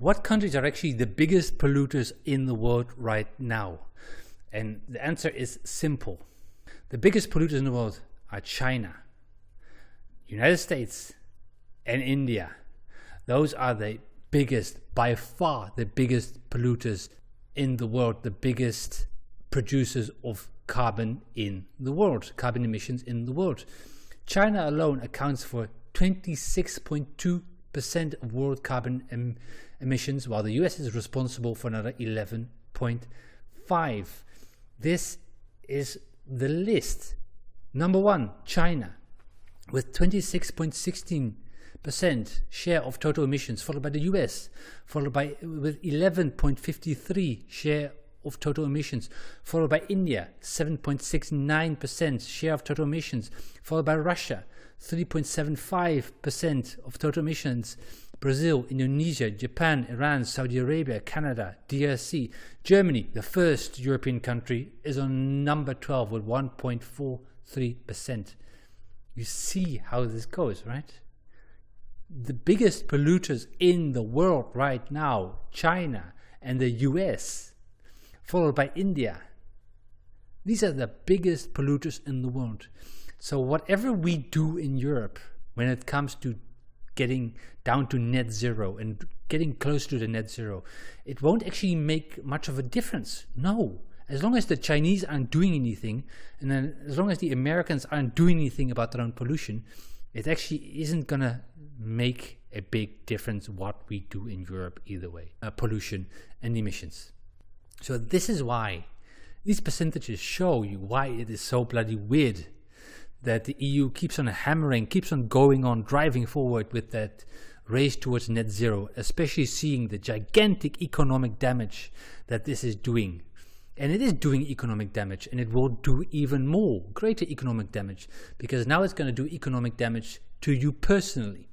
What countries are actually the biggest polluters in the world right now? And the answer is simple. The biggest polluters in the world are China, United States, and India. Those are the biggest, by far the biggest polluters in the world, the biggest producers of carbon in the world, carbon emissions in the world. China alone accounts for 26.2% of world carbon emissions, while the US is responsible for another 11.5%. This is the list. Number one, China, with 26.16% share of total emissions, followed by the US, followed by with 11.53% share of total emissions, followed by India, 7.69% share of total emissions, followed by Russia, 3.75% of total emissions, Brazil, Indonesia, Japan, Iran, Saudi Arabia, Canada, DRC. Germany, the first European country, is on number 12 with 1.43%. You see how this goes, right? The biggest polluters in the world right now, China and the US, followed by India. These are the biggest polluters in the world. So whatever we do in Europe when it comes to getting down to net zero and getting close to the net zero, it won't actually make much of a difference. No. As long as the Chinese aren't doing anything, and then as long as the Americans aren't doing anything about their own pollution, it actually isn't going to make a big difference what we do in Europe either way, pollution and emissions. So this is why these percentages show you why it is so bloody weird that the EU keeps on hammering, keeps on going on, driving forward with that race towards net zero, especially seeing the gigantic economic damage that this is doing. And it is doing economic damage, and it will do even more, greater economic damage, because now it's going to do economic damage to you personally.